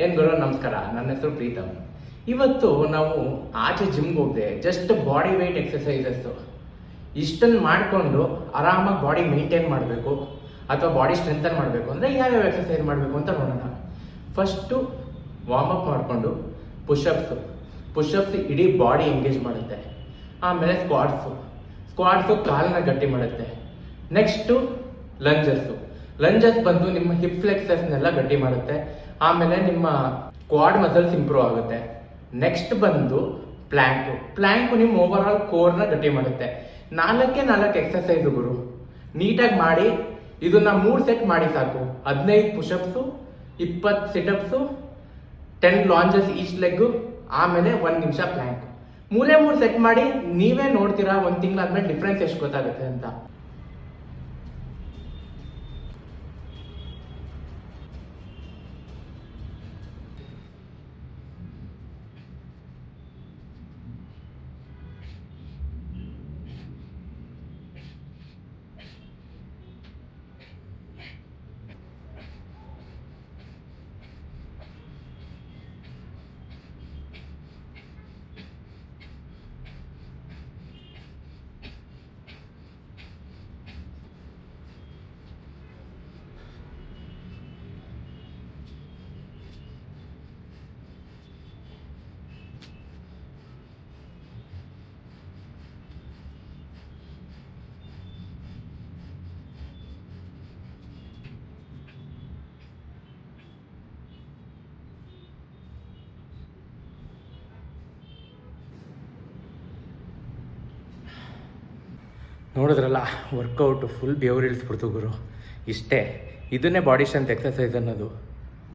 ಏನು ಗುರು ನಮಸ್ಕಾರ, ನನ್ನ ಹೆಸರು ಪ್ರೀತಮ್. ಇವತ್ತು ನಾವು ಆಚೆ ಜಿಮ್ಗೆ ಹೋಗದೆ ಜಸ್ಟ್ ಬಾಡಿ ವೆಯ್ಟ್ ಎಕ್ಸಸೈಸಸ್ಸು ಇಷ್ಟನ್ನು ಮಾಡಿಕೊಂಡು ಆರಾಮಾಗಿ ಬಾಡಿ ಮೇಂಟೈನ್ ಮಾಡಬೇಕು ಅಥವಾ ಬಾಡಿ ಸ್ಟ್ರೆಂಥನ್ ಮಾಡಬೇಕು ಅಂದರೆ ಯಾವ್ಯಾವ ಎಕ್ಸಸೈಸ್ ಮಾಡಬೇಕು ಅಂತ ನೋಡೋಣ. ಫಸ್ಟು ವಾರ್ಮಪ್ ಮಾಡಿಕೊಂಡು ಪುಷಪ್ಸ್ ಇಡೀ ಬಾಡಿ ಎಂಗೇಜ್ ಮಾಡುತ್ತೆ. ಆಮೇಲೆ ಸ್ಕ್ವಾಟ್ಸು ಕಾಲನ್ನ ಗಟ್ಟಿ ಮಾಡುತ್ತೆ. ನೆಕ್ಸ್ಟು ಲಂಜಸ್ ಬಂದು ನಿಮ್ಮ ಹಿಪ್ ಫ್ಲೆಕ್ಸಸ್ನೆಲ್ಲ ಗಟ್ಟಿ ಮಾಡುತ್ತೆ. ಆಮೇಲೆ ನಿಮ್ಮ ಕ್ವಾಡ್ ಮಸಲ್ಸ್ ಇಂಪ್ರೂವ್ ಆಗುತ್ತೆ. ನೆಕ್ಸ್ಟ್ ಬಂದು ಪ್ಲ್ಯಾಂಕು ನಿಮ್ಮ ಓವರ್ ಆಲ್ ಕೋರ್ನ ಗಟ್ಟಿ ಮಾಡುತ್ತೆ. 4 ಎಕ್ಸಸೈಸು ಗುರು, ನೀಟಾಗಿ ಮಾಡಿ. ಇದನ್ನ 3 ಸೆಟ್ ಮಾಡಿ ಸಾಕು. 15 ಪುಷಪ್ಸು, 20 ಸಿಟಪ್ಸು, 10 ಲಾಂಜಸ್ ಈಚ್ ಲೆಗ್ಗು, ಆಮೇಲೆ 1 ನಿಮಿಷ ಪ್ಲ್ಯಾಂಕ್. 3 ಸೆಟ್ ಮಾಡಿ. ನೀವೇ ನೋಡ್ತೀರಾ 1 ತಿಂಗಳಾದ್ಮೇಲೆ ಡಿಫ್ರೆನ್ಸ್ ಎಷ್ಟು ಗೊತ್ತಾಗುತ್ತೆ ಅಂತ. ನೋಡಿದ್ರಲ್ಲ, ವರ್ಕೌಟು ಫುಲ್ ಬೆವರು ಇಳಿಸ್ಬಿಡ್ತು ಗುರು. ಇದನ್ನೇ ಬಾಡಿ ಸ್ಟ್ರೆಂತ್ ಎಕ್ಸಸೈಸ್ ಅನ್ನೋದು.